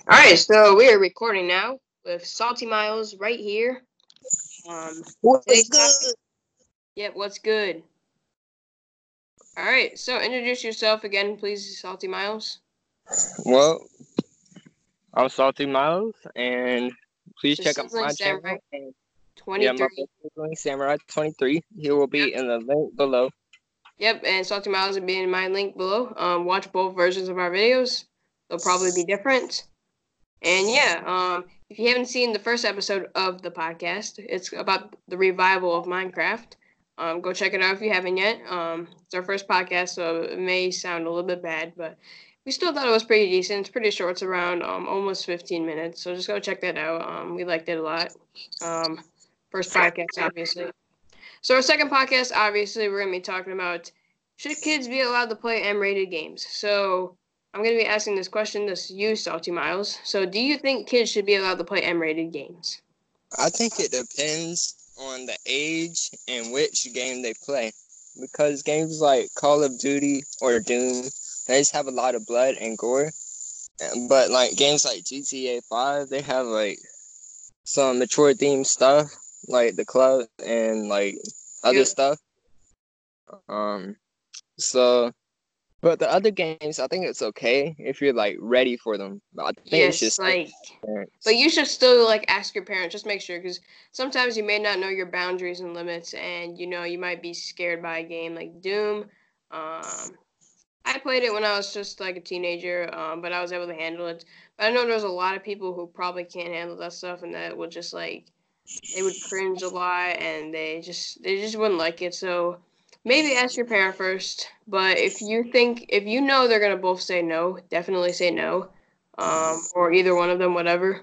All right, so we are recording now with Salty Miles right here. What's Today's topic. good? Yep, what's good? All right, so introduce yourself again, please, Salty Miles. Well, I'm Salty Miles, and please The check out Sizzling my Samurai channel. And yeah, my 23. book is doing Samurai23. He will Yep, be in the link below. yep, and Salty Miles will be in my link below. Watch both versions of our videos. They'll probably be different. And yeah, if you haven't seen the first episode of the podcast, it's about the revival of Minecraft. Go check it out if you haven't yet. It's our first podcast, so it may sound a little bit bad, but we still thought it was pretty decent. It's pretty short. It's around almost 15 minutes, so just go check that out. We liked it a lot. Um, First podcast, obviously. So our second podcast, obviously, we're gonna be talking about should kids be allowed to play M-rated games? So I'm gonna be asking this question to you, Salty Miles. So do you think kids should be allowed to play M-rated games? I think it depends on the age and which game they play. Because games like Call of Duty or Doom, they just have a lot of blood and gore. But like games like GTA 5, they have like some mature themed stuff, like the club and like other Yep. stuff. Um, so But the other games, I think it's okay if you're like ready for them. But I think it's Yes, just but parents. you should still like ask your parents. Just make sure, because sometimes you may not know your boundaries and limits, and you might be scared by a game like Doom. I played it when I was just like a teenager, but I was able to handle it. But I know there's a lot of people who probably can't handle that stuff, and that would just like they would cringe a lot, and they just wouldn't like it. So maybe ask your parent first. But if you know they're gonna both say no, definitely say no, or either one of them, whatever.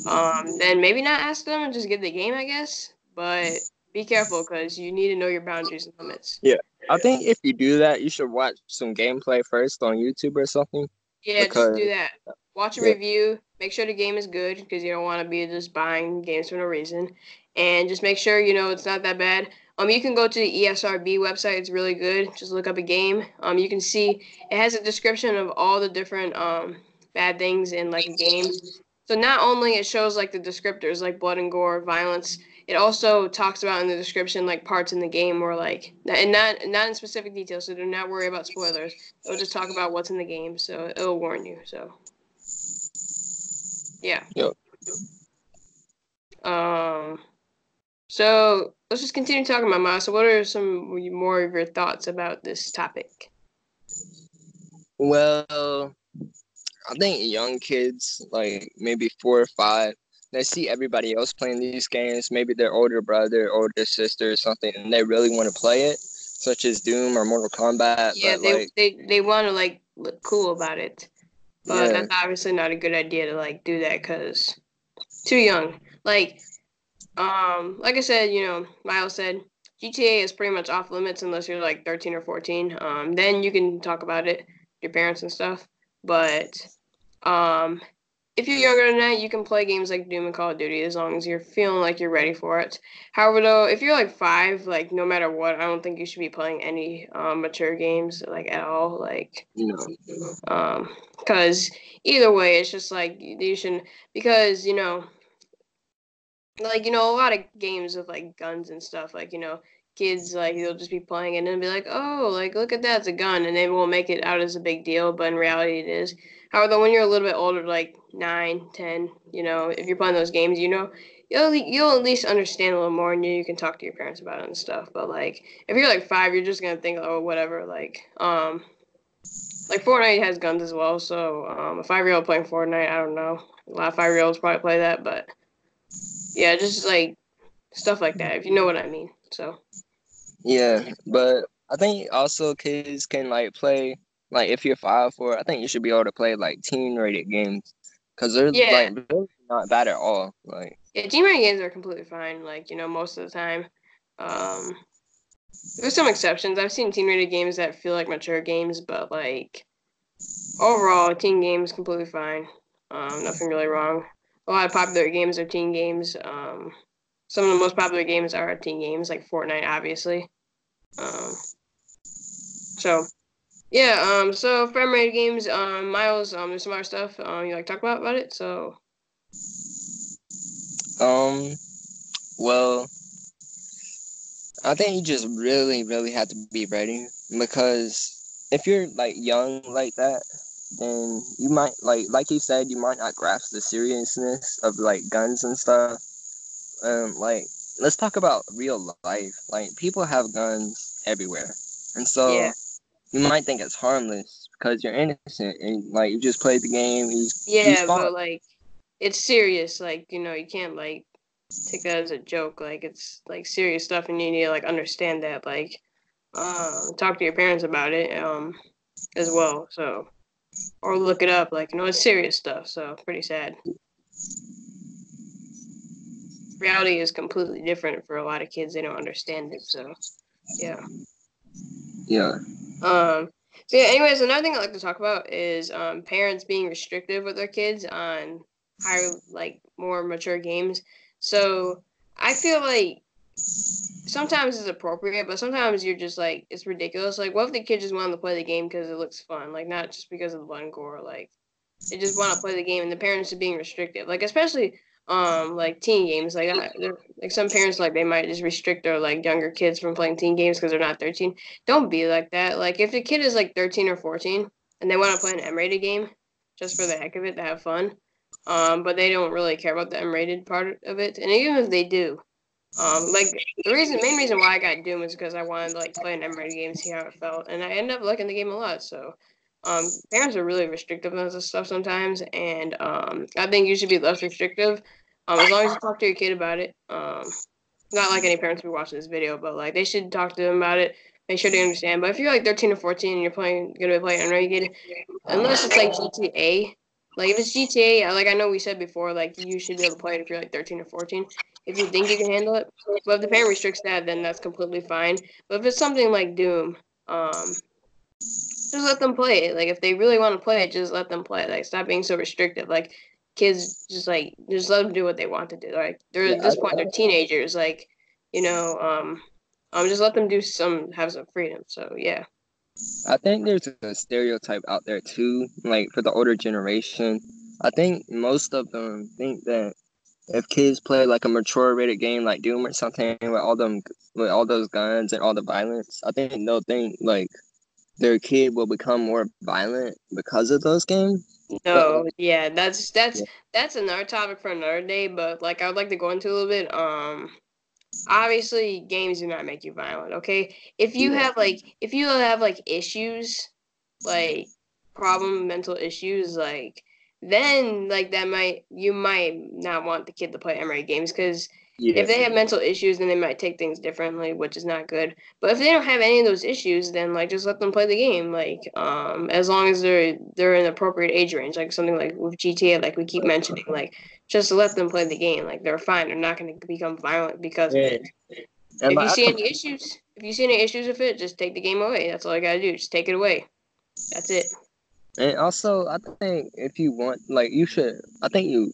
Then maybe not ask them and just get the game, I guess. But be careful because you need to know your boundaries and limits. Yeah, I think if you do that, you should watch some gameplay first on YouTube or something. Yeah, just Because do that. Watch a yeah, review. Make sure the game is good because you don't want to be just buying games for no reason. And just make sure it's not that bad. You can go to the ESRB website. It's really good. Just look up a game. You can see it has a description of all the different bad things in like a game. So not only it shows like the descriptors like blood and gore, violence, it also talks about in the description like parts in the game or like and not in specific details. So do not worry about spoilers. It'll just talk about what's in the game, so it'll warn you. So yeah. yeah. Um. So let's just continue talking about Miles. So what are some more of your thoughts about this topic? Well, I think young kids, like maybe 4 or 5, they see everybody else playing these games. Maybe their older brother, older sister, or something, and they really want to play it, such as Doom or Mortal Kombat. Yeah, But they like, they they want to like look cool about it, but yeah, that's obviously not a good idea to like do that because too young. Like I said, Miles said GTA is pretty much off limits unless you're like 13 or 14. Then you can talk about it, your parents and stuff. But um, if you're younger than that, you can play games like Doom and Call of Duty as long as you're feeling like you're ready for it. However, though, if you're like 5, like no matter what, I don't think you should be playing any mature games like at all. Like, you know, because either way, it's just like you shouldn't because a lot of games with like guns and stuff, like kids like they'll just be playing it and be like, oh, like look at that, it's a gun, and they won't make it out as a big deal, but in reality it is. However, when you're a little bit older, like 9, 10, if you're playing those games, you'll at least understand a little more, and you can talk to your parents about it and stuff. But like if you're like 5, you're just gonna think, oh, whatever. Like Fortnite has guns as well, so a 5-year-old playing Fortnite, I don't know. A lot of 5-year-olds probably play that, but yeah, just like stuff like that, if you know what I mean. So yeah. But I think also kids can like play, like if you're 5 4, I think you should be able to play like teen rated games because they're yeah, like really not bad at all. Like yeah, team rating games are completely fine. Like most of the time, um, there's some exceptions. I've seen team rated games that feel like mature games, but like overall, teen games completely fine. Nothing really wrong. A lot of popular games are teen games. Some of the most popular games are teen games, like Fortnite, obviously. Um, so Yeah, so for M-rated games, Miles, there's some other stuff you like talk about it. So Um, well, I think you just really, really have to be ready because if you're like young like that, then you might like you said, you might not grasp the seriousness of like guns and stuff. Like let's talk about real life. Like people have guns everywhere, and so yeah, you might think it's harmless because you're innocent and like you just played the game. You yeah, spawned. but like it's serious. Like you can't like take that as a joke. Like it's like serious stuff, and you need to like understand that. Like talk to your parents about it as well. So or look it up. Like it's serious stuff. So pretty sad. Reality is completely different for a lot of kids. They don't understand it. So yeah. Yeah, Um, so yeah, anyways, another thing I like to talk about is parents being restrictive with their kids on higher, like more mature games. So I feel like sometimes it's appropriate, but sometimes you're just like it's ridiculous. Like, what if the kid just wanted to play the game because it looks fun, like not just because of the blood and gore, like they just want to play the game, and the parents are being restrictive. Like especially like teen games. Like some parents like they might just restrict their like younger kids from playing teen games because they're not 13. Don't be like that. Like if the kid is like 13 or 14 and they want to play an M-rated game just for the heck of it to have fun, but they don't really care about the M-rated part of it, and even if they do, like main reason why I got Doom is because I wanted to like play an M-rated game, see how it felt, and I ended up liking the game a lot. So, parents are really restrictive on this stuff sometimes, and I think you should be less restrictive, as long as you talk to your kid about it. Not like any parents will be watching this video, but like they should talk to them about it, make sure they understand. But if you're like 13 or 14 and you're gonna be playing unrated, unless it's like GTA. Like if it's GTA, like I know we said before, like you should be able to play it if you're like 13 or 14, if you think you can handle it. But if the parent restricts that, then that's completely fine. But if it's something like Doom, just let them play it. Like if they really want to play it, just let them play it. Like stop being so restrictive. Like kids, just let them do what they want to do. Like they're yeah. at this point, they're teenagers. Like you know, just let them have some freedom. So yeah. I think there's a stereotype out there too, like for the older generation. I think most of them think that if kids play like a mature rated game like Doom or something with all those guns and all the violence, I think they'll think like their kid will become more violent because of those games. But No, yeah, yeah, that's another topic for another day. But like, I would like to go into a little bit. Obviously, games do not make you violent. Okay, yeah, if you have like issues, like problem mental issues, like then like that might you might not want the kid to play M-rated games because yeah, if they have mental issues, then they might take things differently, which is not good. But if they don't have any of those issues, then like just let them play the game. Like as long as they're in appropriate age range, like something like with GTA, like we keep mentioning, like just let them play the game. Like they're fine. They're not going to become violent because of yeah. it. And like If you see any issues with it, just take the game away. That's all I gotta do. Just take it away. That's it. and also I think if you want, like you should, I think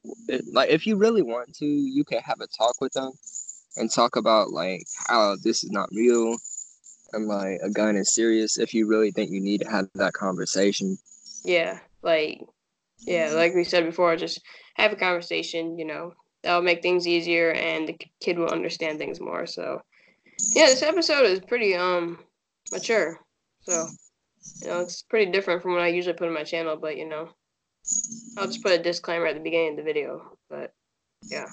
like if you really want to, you can have a talk with them and talk about like how this is not real and like a gun is serious if you really think you need to have that conversation. Yeah, like we said before, just have a conversation. That'll make things easier, and the kid will understand things more. So yeah, this episode is pretty mature. So it's pretty different from what I usually put on my channel. But I'll just put a disclaimer at the beginning of the video. But yeah.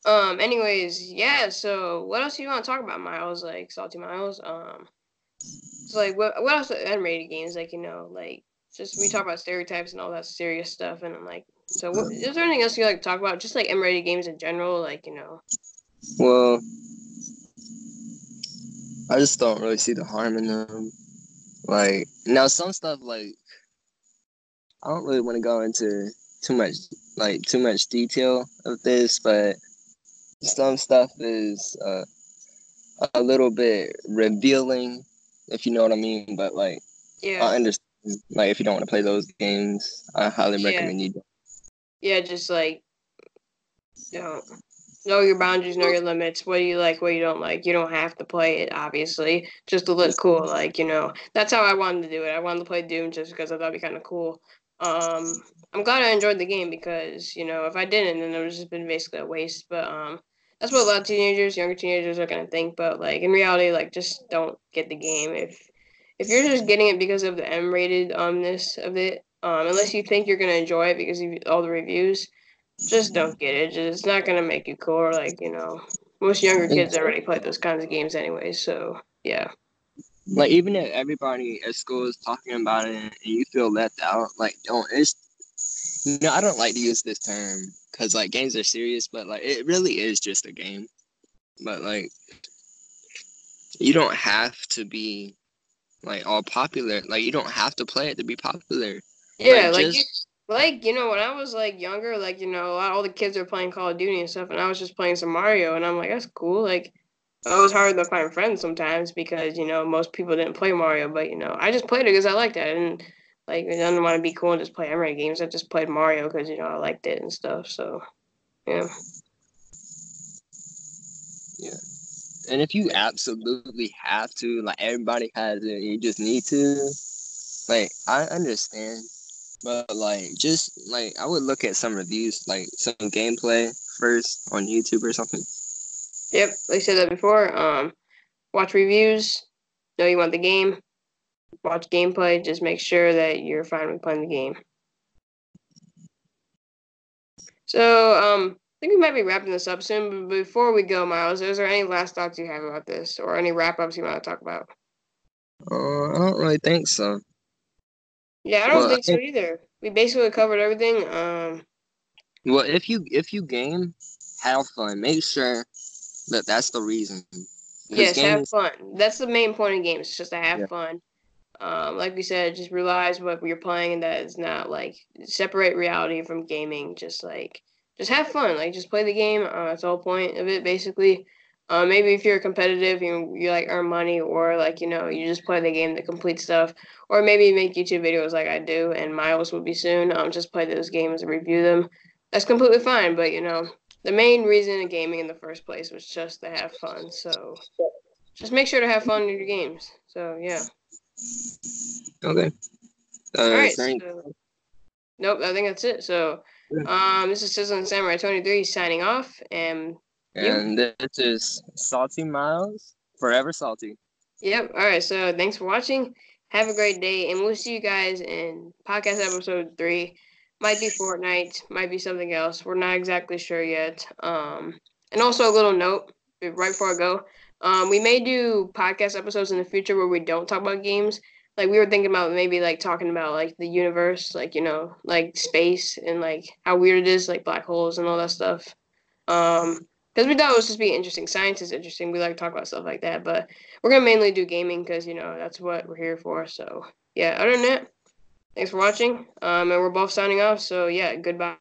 Anyways, yeah. So, what else do you want to talk about, Miles? Like Salty Miles. So like, what else? Are animated games, like like just we talk about stereotypes and all that serious stuff, and I'm like, so is there anything else you like to talk about? Just like M-rated games in general, like Well, I just don't really see the harm in them. Like now, some stuff like I don't really want to go into too much too much detail of this, but some stuff is a little bit revealing, if you know what I mean. But like yeah, I understand, like if you don't want to play those games, I highly yeah, recommend you. yeah, just like don't Know your boundaries, know your limits. What do you like, what you don't like. You don't have to play it, obviously, just to look cool. Like, that's how I wanted to do it. I wanted to play Doom just because I thought it'd be kind of cool. I'm glad I enjoyed the game because, if I didn't, then it would just been basically a waste. But that's what a lot of teenagers, younger teenagers, are gonna think. But like in reality, like just don't get the game if you're just getting it because of the M-rated ness of it. Unless you think you're gonna enjoy it because of all the reviews, just don't get it. It's not gonna make you cool. Or like most younger kids already play those kinds of games anyway. So yeah. Like even if everybody at school is talking about it and you feel left out, like don't. I don't like to use this term because like games are serious, but like it really is just a game. But like you don't have to be like all popular. Like you don't have to play it to be popular. Yeah, Like just when I was like younger, like all the kids are playing Call of Duty and stuff, and I was just playing some Mario, and I'm like, that's cool. Like, it was hard to find friends sometimes because most people didn't play Mario, but I just played it because I liked it, and like I didn't want to be cool and just play Emery games. I just played Mario because I liked it and stuff. So yeah. yeah. And if you absolutely have to, like everybody has it, you just need to. Like I understand, but like just like I would look at some reviews, like some gameplay first on YouTube or something. Yep, like I said that before. Watch reviews. Know you want the game. Watch gameplay. Just make sure that you're fine with playing the game. So, I think we might be wrapping this up soon. But before we go, Miles, is there any last thoughts you have about this, or any wrap ups you want to talk about? I don't really think so. Yeah, I don't Well, I think so think either. We basically covered everything. well if you game, have fun. Make sure that that's the reason. Because Yes, have games, fun. That's the main point of games, just to have yeah, fun. Like we said, just realize what you're playing and that it's not like separate reality from gaming. Just have fun. Like just play the game. That's the whole point of it, basically. Maybe if you're competitive, you like earn money, or like you just play the game to complete stuff, or maybe make YouTube videos like I do, and Miles will be soon. Just play those games and review them. That's completely fine. But the main reason of gaming in the first place was just to have fun. So just make sure to have fun in your games. So yeah. okay. All right. Is there any, So nope, I think that's it. So this is Sizzling Samurai 23 signing off, and you. and this is Salty Miles, forever salty. Yep. All right. So thanks for watching. Have a great day, and we'll see you guys in podcast episode 3. Might be Fortnite, might be something else. We're not exactly sure yet. And also a little note right before I go. We may do podcast episodes in the future where we don't talk about games. Like we were thinking about maybe like talking about like the universe, like like space and like how weird it is, like black holes and all that stuff. Because we thought it was just be interesting. Science is interesting. We like to talk about stuff like that, but we're gonna mainly do gaming because that's what we're here for. So yeah. Other than that, thanks for watching. And we're both signing off. So yeah, goodbye.